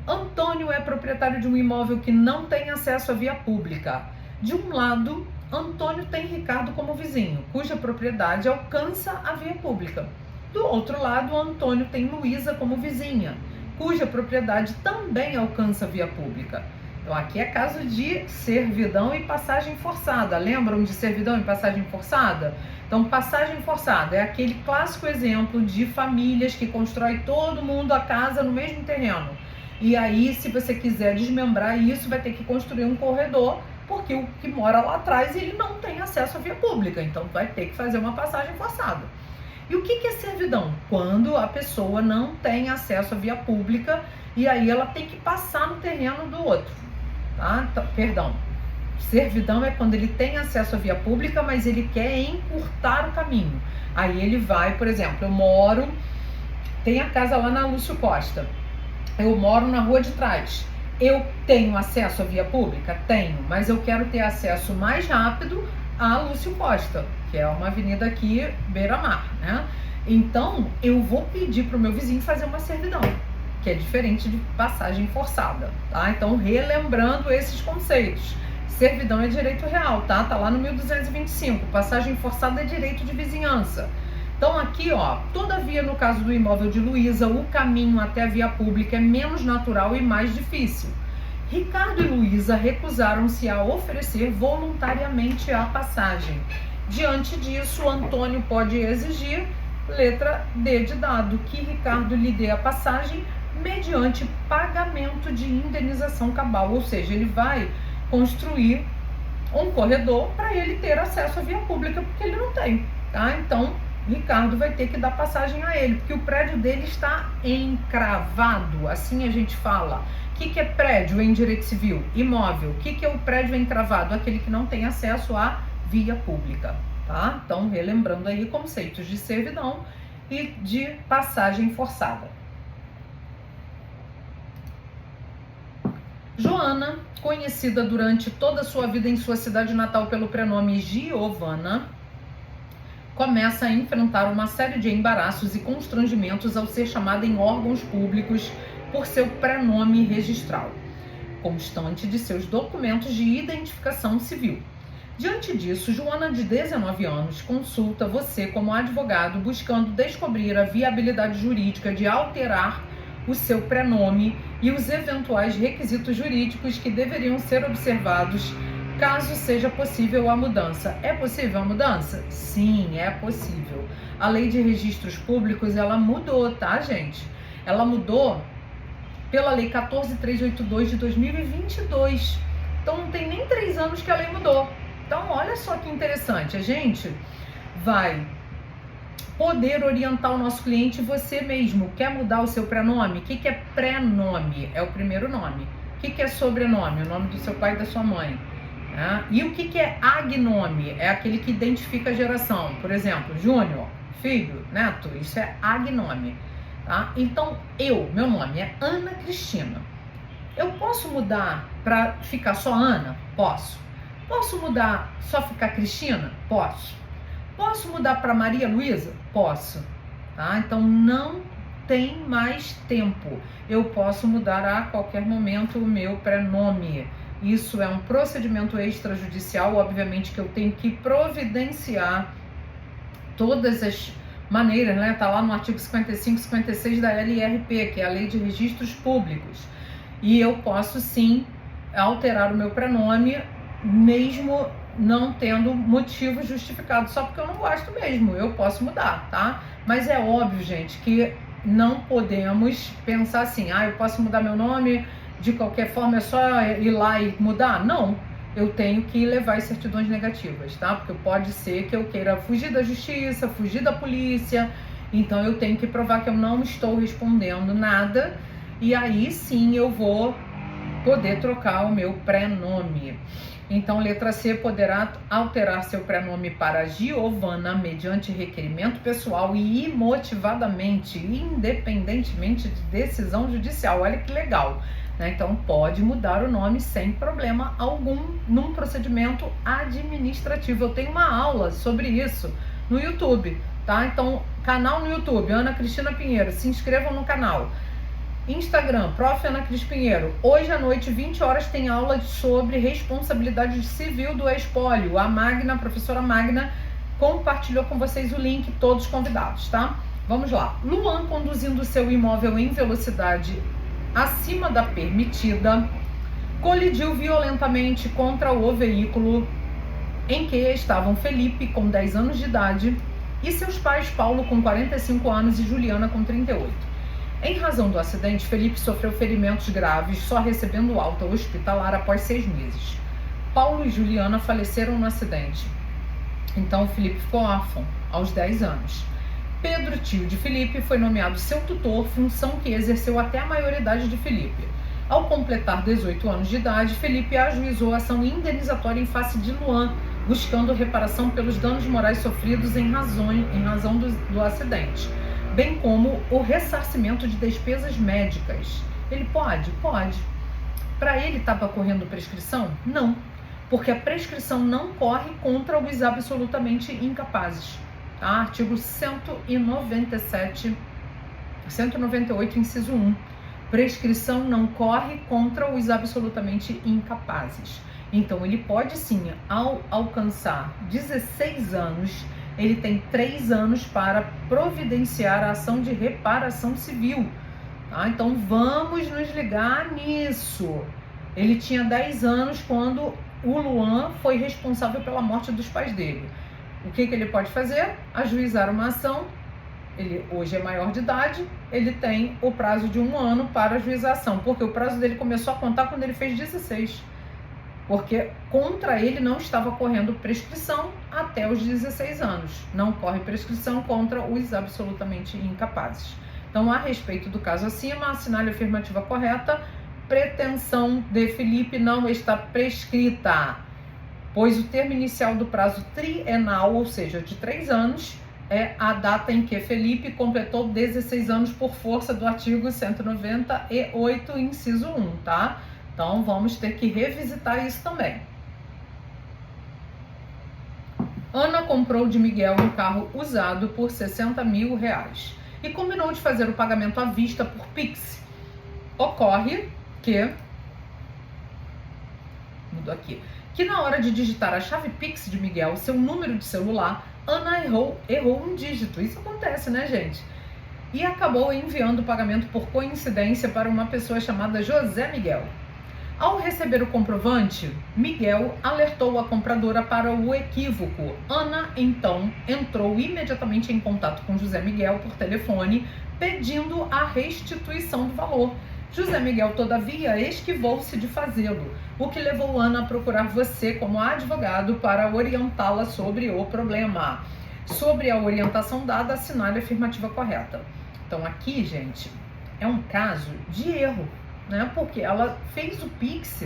Antônio é proprietário de um imóvel que não tem acesso à via pública. De um lado, Antônio tem Ricardo como vizinho, cuja propriedade alcança a via pública. Do outro lado, Antônio tem Luísa como vizinha, cuja propriedade também alcança a via pública. Então aqui é caso de servidão e passagem forçada. Lembram de servidão e passagem forçada? Então passagem forçada é aquele clássico exemplo de famílias que constrói todo mundo a casa no mesmo terreno. E aí, se você quiser desmembrar isso, vai ter que construir um corredor, porque o que mora lá atrás ele não tem acesso à via pública. Então vai ter que fazer uma passagem forçada. E o que é servidão? Quando a pessoa não tem acesso à via pública e aí ela tem que passar no terreno do outro. Tá? Então, perdão, servidão é quando ele tem acesso à via pública, mas ele quer encurtar o caminho. Aí ele vai, por exemplo, tem a casa lá na Lúcio Costa, eu moro na rua de trás, eu tenho acesso à via pública? Tenho, mas eu quero ter acesso mais rápido a Lúcio Costa, que é uma avenida aqui beira-mar, né? Então eu vou pedir para o meu vizinho fazer uma servidão, que é diferente de passagem forçada, tá? Então, relembrando esses conceitos, servidão é direito real, tá? Tá lá no 1225, passagem forçada é direito de vizinhança. Então aqui, ó, todavia no caso do imóvel de Luísa, o caminho até a via pública é menos natural e mais difícil. Ricardo e Luísa recusaram-se a oferecer voluntariamente a passagem. Diante disso, Antônio pode exigir, letra D de dado, que Ricardo lhe dê a passagem mediante pagamento de indenização cabal, ou seja, ele vai construir um corredor para ele ter acesso à via pública, porque ele não tem, tá? Então, Ricardo vai ter que dar passagem a ele, porque o prédio dele está encravado, assim a gente fala. O que é prédio em direito civil? Imóvel. O que é o prédio encravado? Aquele que não tem acesso à via pública, tá? Então, relembrando aí conceitos de servidão e de passagem forçada. Joana, conhecida durante toda a sua vida em sua cidade natal pelo prenome Giovana, começa a enfrentar uma série de embaraços e constrangimentos ao ser chamada em órgãos públicos por seu prenome registral, constante de seus documentos de identificação civil. Diante disso, Joana, de 19 anos, consulta você como advogado, buscando descobrir a viabilidade jurídica de alterar o seu prenome e os eventuais requisitos jurídicos que deveriam ser observados caso seja possível a mudança. É possível a mudança? Sim, é possível. A lei de registros públicos, ela mudou, tá, gente? Ela mudou pela lei 14.382 de 2022. Então não tem nem 3 anos que a lei mudou. Então olha só que interessante, a gente vai poder orientar o nosso cliente. Você mesmo quer mudar o seu prenome? O que é prenome? É o primeiro nome. O que é sobrenome? O nome do seu pai e da sua mãe. E o que é agnome? É aquele que identifica a geração. Por exemplo, Júnior, filho, neto, isso é agnome. Tá? Então, meu nome é Ana Cristina. Eu posso mudar para ficar só Ana? Posso. Posso mudar só ficar Cristina? Posso. Posso mudar para Maria Luísa? Posso. Tá? Então, não tem mais tempo. Eu posso mudar a qualquer momento o meu prenome. Isso é um procedimento extrajudicial, obviamente que eu tenho que providenciar todas as maneiras, né? Tá lá no artigo 55 e 56 da LRP, que é a Lei de Registros Públicos. E eu posso sim alterar o meu prenome, mesmo não tendo motivo justificado, só porque eu não gosto mesmo, eu posso mudar, tá? Mas é óbvio, gente, que não podemos pensar assim, eu posso mudar meu nome de qualquer forma, é só ir lá e mudar? Não, eu tenho que levar as certidões negativas, tá? Porque pode ser que eu queira fugir da justiça, fugir da polícia, então eu tenho que provar que eu não estou respondendo nada, e aí sim eu vou poder trocar o meu prenome. Então, letra C, poderá alterar seu prenome para Giovana mediante requerimento pessoal e imotivadamente, independentemente de decisão judicial. Olha que legal, né? Então, pode mudar o nome sem problema algum num procedimento administrativo. Eu tenho uma aula sobre isso no YouTube, tá? Então, canal no YouTube, Ana Cristina Pinheiro, se inscrevam no canal. Instagram, Prof. Ana Cris Pinheiro. Hoje à noite, 20 horas, tem aula sobre responsabilidade civil do espólio. A Magna, a professora Magna, compartilhou com vocês o link, todos convidados, tá? Vamos lá. Luan, conduzindo seu imóvel em velocidade acima da permitida, colidiu violentamente contra o veículo em que estavam Felipe, com 10 anos de idade, e seus pais, Paulo, com 45 anos, e Juliana, com 38. Em razão do acidente, Felipe sofreu ferimentos graves, só recebendo alta hospitalar após 6 meses. Paulo e Juliana faleceram no acidente. Então, Felipe ficou órfão aos 10 anos. Pedro, tio de Felipe, foi nomeado seu tutor, função que exerceu até a maioridade de Felipe. Ao completar 18 anos de idade, Felipe ajuizou ação indenizatória em face de Luan, buscando reparação pelos danos morais sofridos em razão do acidente, bem como o ressarcimento de despesas médicas. Ele pode? Pode. Para ele estava correndo prescrição? Não, porque a prescrição não corre contra os absolutamente incapazes. Tá? Artigo 198, inciso 1. Prescrição não corre contra os absolutamente incapazes. Então, ele pode sim, ao alcançar 16 anos, ele tem 3 anos para providenciar a ação de reparação civil. Tá? Então, vamos nos ligar nisso. Ele tinha 10 anos quando o Luan foi responsável pela morte dos pais dele. O que ele pode fazer? Ajuizar uma ação. Ele hoje é maior de idade, ele tem o prazo de 1 ano para ajuização, porque o prazo dele começou a contar quando ele fez 16. Porque contra ele não estava correndo prescrição até os 16 anos. Não corre prescrição contra os absolutamente incapazes. Então, a respeito do caso acima, assinale a afirmativa correta. Pretensão de Felipe não está prescrita, pois o termo inicial do prazo trienal, ou seja, de 3 anos, é a data em que Felipe completou 16 anos por força do artigo 198, inciso 1, tá? Então, vamos ter que revisitar isso também. Ana comprou de Miguel um carro usado por R$60 mil e combinou de fazer o pagamento à vista por Pix. Ocorre que... Mudou aqui. Que na hora de digitar a chave Pix de Miguel, seu número de celular, Ana errou um dígito. Isso acontece, né, gente? E acabou enviando o pagamento por coincidência para uma pessoa chamada José Miguel. Ao receber o comprovante, Miguel alertou a compradora para o equívoco. Ana, então, entrou imediatamente em contato com José Miguel por telefone, pedindo a restituição do valor. José Miguel, todavia, esquivou-se de fazê-lo, o que levou Ana a procurar você como advogado para orientá-la sobre o problema. Sobre a orientação dada, assinale a afirmativa correta. Então, aqui, gente, é um caso de erro, né? Porque ela fez o Pix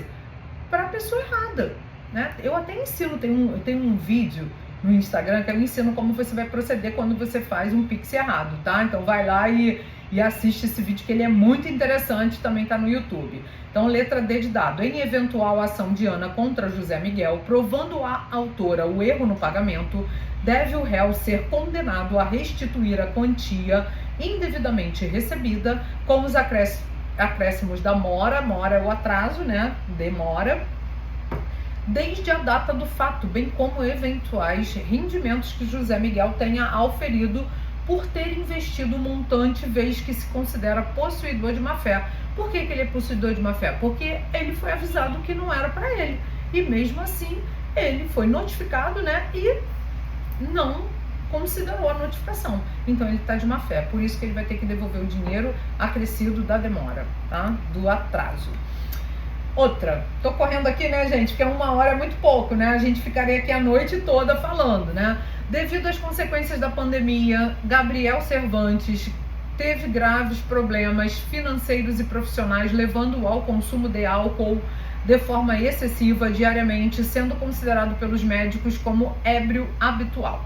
para a pessoa errada, né? Eu até ensino, tem um vídeo no Instagram que eu ensino como você vai proceder quando você faz um Pix errado, tá? Então vai lá e assiste esse vídeo, que ele é muito interessante, também tá no YouTube. Então, letra D de dado. Em eventual ação de Ana contra José Miguel, provando a autora o erro no pagamento, deve o réu ser condenado a restituir a quantia indevidamente recebida com os acréscimos da mora é o atraso, né? Demora, desde a data do fato, bem como eventuais rendimentos que José Miguel tenha auferido por ter investido o montante, vez que se considera possuidor de má-fé. Por que ele é possuidor de má-fé? Porque ele foi avisado que não era para ele. E mesmo assim, ele foi notificado, né? E não considerou a notificação. Então, ele está de má-fé. Por isso que ele vai ter que devolver o dinheiro acrescido da demora, tá? Do atraso. Outra, tô correndo aqui, né, gente, porque 1 hora é muito pouco, né? A gente ficaria aqui a noite toda falando, né? Devido às consequências da pandemia, Gabriel Cervantes teve graves problemas financeiros e profissionais, levando ao consumo de álcool de forma excessiva diariamente, sendo considerado pelos médicos como ébrio habitual.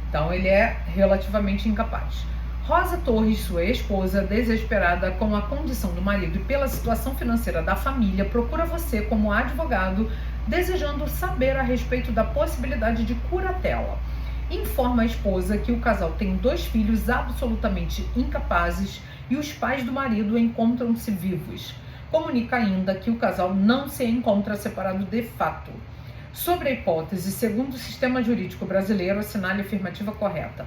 Então, ele é relativamente incapaz. Rosa Torres, sua esposa, desesperada com a condição do marido e pela situação financeira da família, procura você como advogado, desejando saber a respeito da possibilidade de curatela. Informa a esposa que o casal tem 2 filhos absolutamente incapazes e os pais do marido encontram-se vivos. Comunica ainda que o casal não se encontra separado de fato. Sobre a hipótese, segundo o sistema jurídico brasileiro, assinale a afirmativa correta.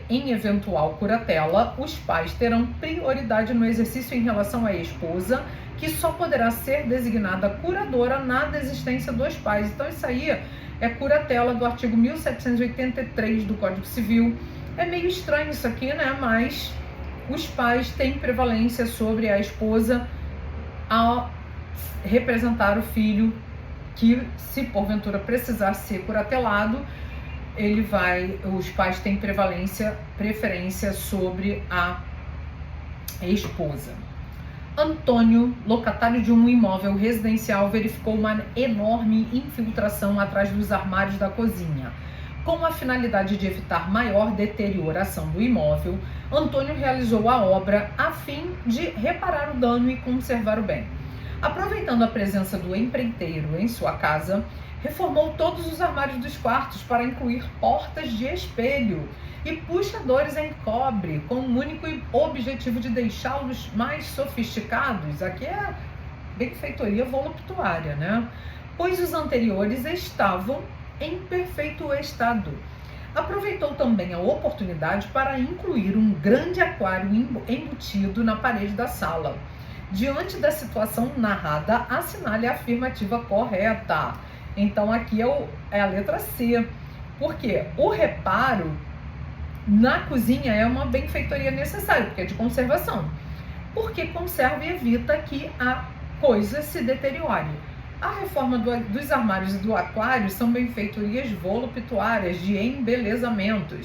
Em eventual curatela, os pais terão prioridade no exercício em relação à esposa, que só poderá ser designada curadora na desistência dos pais. Então isso aí é curatela do artigo 1783 do Código Civil. É meio estranho isso aqui, né? Mas os pais têm prevalência sobre a esposa ao representar o filho, que se porventura precisar ser curatelado, os pais têm preferência sobre a esposa. Antônio, locatário de um imóvel residencial, verificou uma enorme infiltração atrás dos armários da cozinha. Com a finalidade de evitar maior deterioração do imóvel, Antônio realizou a obra a fim de reparar o dano e conservar o bem. Aproveitando a presença do empreiteiro em sua casa, reformou todos os armários dos quartos para incluir portas de espelho e puxadores em cobre, com o único objetivo de deixá-los mais sofisticados. Aqui é benfeitoria voluptuária, né? Pois os anteriores estavam em perfeito estado. Aproveitou também a oportunidade para incluir um grande aquário embutido na parede da sala. Diante da situação narrada, assinale a afirmativa correta. Então aqui é a letra C, porque o reparo na cozinha é uma benfeitoria necessária, porque é de conservação, porque conserva e evita que a coisa se deteriore. A reforma dos armários e do aquário são benfeitorias voluptuárias de embelezamento,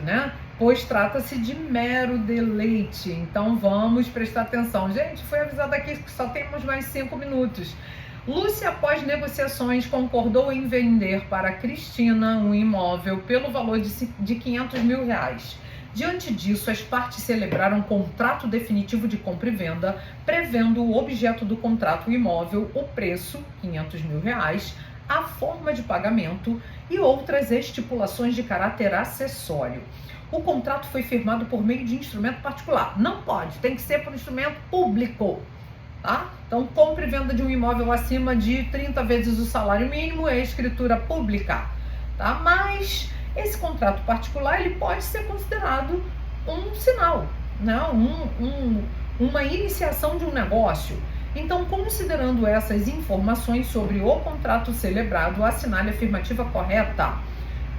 né? Pois trata-se de mero deleite. Então vamos prestar atenção. Gente, foi avisado aqui que só temos mais 5 minutos. Lúcia, após negociações, concordou em vender para Cristina um imóvel pelo valor de 500 mil reais. Diante disso, as partes celebraram um contrato definitivo de compra e venda, prevendo o objeto do contrato, o imóvel, o preço, 500 mil reais, a forma de pagamento e outras estipulações de caráter acessório. O contrato foi firmado por meio de instrumento particular. Não pode, tem que ser por instrumento público. Tá? Então, compra e venda de um imóvel acima de 30 vezes o salário mínimo é escritura pública. Tá? Mas esse contrato particular ele pode ser considerado um sinal, né? Uma iniciação de um negócio. Então, considerando essas informações sobre o contrato celebrado, assinale a afirmativa correta.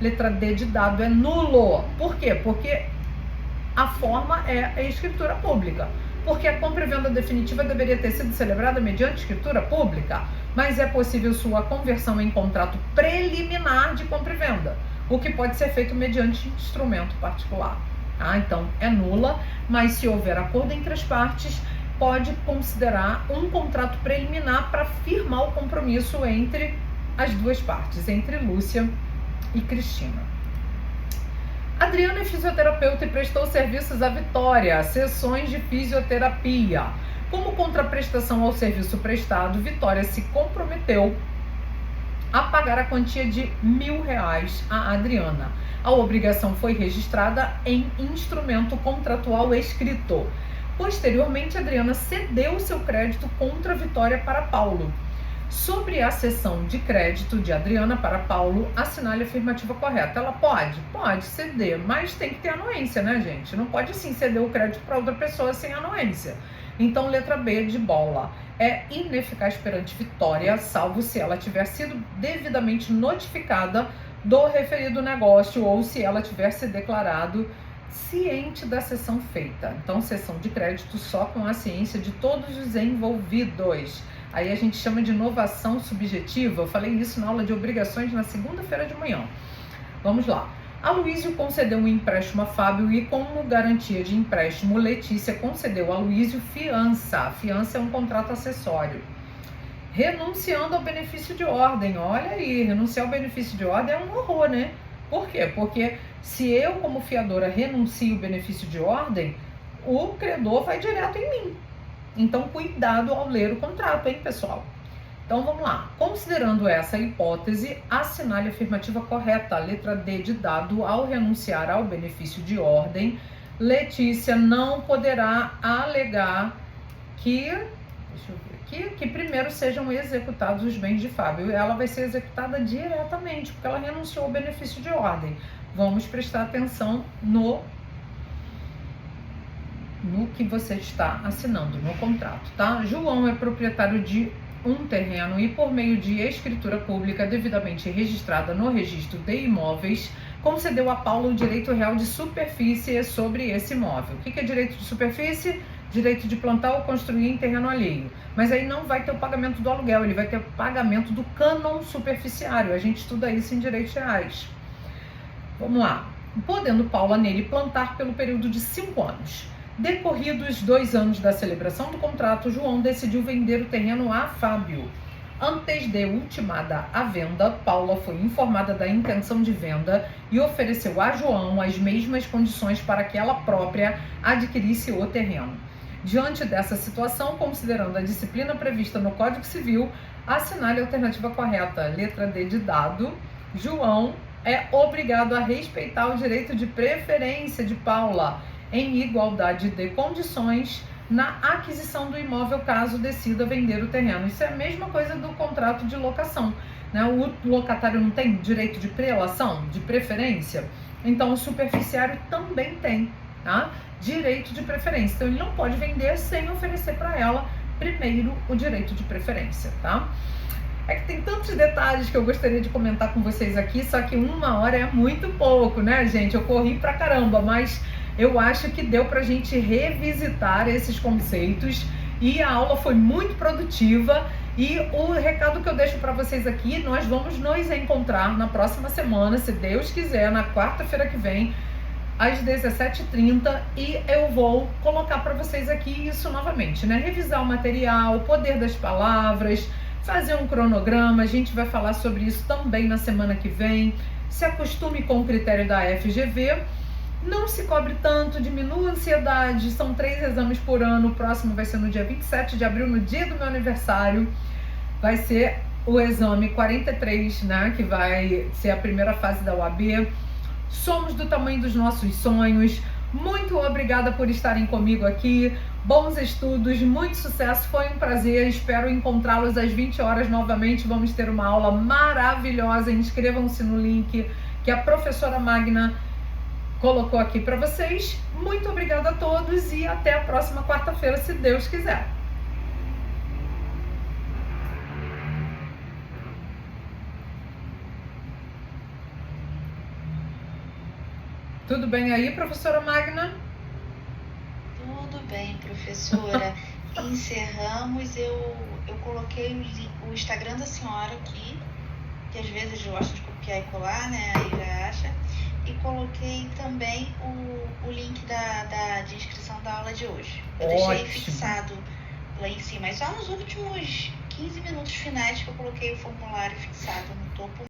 Letra D de dado é nulo. Por quê? Porque a forma é a escritura pública. Porque a compra e venda definitiva deveria ter sido celebrada mediante escritura pública, mas é possível sua conversão em contrato preliminar de compra e venda, o que pode ser feito mediante instrumento particular. Então, é nula, mas se houver acordo entre as partes, pode considerar um contrato preliminar para firmar o compromisso entre as duas partes, entre Lúcia e Cristina. Adriana é fisioterapeuta e prestou serviços à Vitória, sessões de fisioterapia. Como contraprestação ao serviço prestado, Vitória se comprometeu a pagar a quantia de R$1.000 a Adriana. A obrigação foi registrada em instrumento contratual escrito. Posteriormente, Adriana cedeu seu crédito contra Vitória para Paulo. Sobre a cessão de crédito de Adriana para Paulo, assinale a afirmativa correta. Ela pode ceder, mas tem que ter anuência, né, gente? Não pode assim ceder o crédito para outra pessoa sem anuência. Então, letra B de bola. É ineficaz perante Vitória, salvo se ela tiver sido devidamente notificada do referido negócio ou se ela tiver se declarado ciente da cessão feita. Então, cessão de crédito só com a ciência de todos os envolvidos. Aí a gente chama de inovação subjetiva. Eu falei isso na aula de obrigações na segunda-feira de manhã. Vamos lá. Aloísio concedeu um empréstimo a Fábio e, como garantia de empréstimo, Letícia concedeu a Aloísio fiança. Fiança é um contrato acessório. Renunciando ao benefício de ordem. Olha aí, renunciar ao benefício de ordem é um horror, né? Por quê? Porque se eu, como fiadora, renuncio o benefício de ordem, o credor vai direto em mim. Então, cuidado ao ler o contrato, hein, pessoal? Então, vamos lá. Considerando essa hipótese, assinale a afirmativa correta. Letra D de dado, ao renunciar ao benefício de ordem, Letícia não poderá alegar que primeiro sejam executados os bens de Fábio. Ela vai ser executada diretamente, porque ela renunciou ao benefício de ordem. Vamos prestar atenção no no que você está assinando no contrato, tá? João é proprietário de um terreno e, por meio de escritura pública devidamente registrada no registro de imóveis, concedeu a Paula o direito real de superfície sobre esse imóvel. O que é direito de superfície? Direito de plantar ou construir em terreno alheio. Mas aí não vai ter o pagamento do aluguel, ele vai ter o pagamento do cânon superficiário. A gente estuda isso em direitos reais. Vamos lá. Podendo Paula nele plantar pelo período de 5 anos. Decorridos 2 anos da celebração do contrato, João decidiu vender o terreno a Fábio. Antes de ultimada a venda, Paula foi informada da intenção de venda e ofereceu a João as mesmas condições para que ela própria adquirisse o terreno. Diante dessa situação, considerando a disciplina prevista no Código Civil, assinale a alternativa correta. Letra D de dado. João é obrigado a respeitar o direito de preferência de Paula em igualdade de condições na aquisição do imóvel caso decida vender o terreno. Isso é a mesma coisa do contrato de locação, né? O locatário não tem direito de prelação, de preferência? Então o superficiário também tem, tá? Direito de preferência. Então ele não pode vender sem oferecer para ela primeiro o direito de preferência, tá? É que tem tantos detalhes que eu gostaria de comentar com vocês aqui, só que 1 hora é muito pouco, né, gente? Eu corri pra caramba, mas eu acho que deu pra gente revisitar esses conceitos e a aula foi muito produtiva. E o recado que eu deixo para vocês aqui, nós vamos nos encontrar na próxima semana, se Deus quiser, na quarta-feira que vem, às 17h30, e eu vou colocar para vocês aqui isso novamente, né? Revisar o material, o poder das palavras, fazer um cronograma. A gente vai falar sobre isso também na semana que vem. Se acostume com o critério da FGV. Não se cobre tanto, diminua a ansiedade. São 3 exames por ano. O próximo vai ser no dia 27 de abril, no dia do meu aniversário. Vai ser o exame 43, né? Que vai ser a primeira fase da UAB. Somos do tamanho dos nossos sonhos. Muito obrigada por estarem comigo aqui. Bons estudos, muito sucesso. Foi um prazer. Espero encontrá-los às 20 horas novamente. Vamos ter uma aula maravilhosa. Inscrevam-se no link que a professora Magna colocou aqui para vocês. Muito obrigada a todos e até a próxima quarta-feira, se Deus quiser. Tudo bem aí, professora Magna? Tudo bem, professora. Encerramos. Eu coloquei o Instagram da senhora aqui, que às vezes gosta de copiar e colar, né? Aí já acha. E coloquei também o link de inscrição da aula de hoje. Eu deixei fixado lá em cima. Mas só nos últimos 15 minutos finais que eu coloquei o formulário fixado no topo.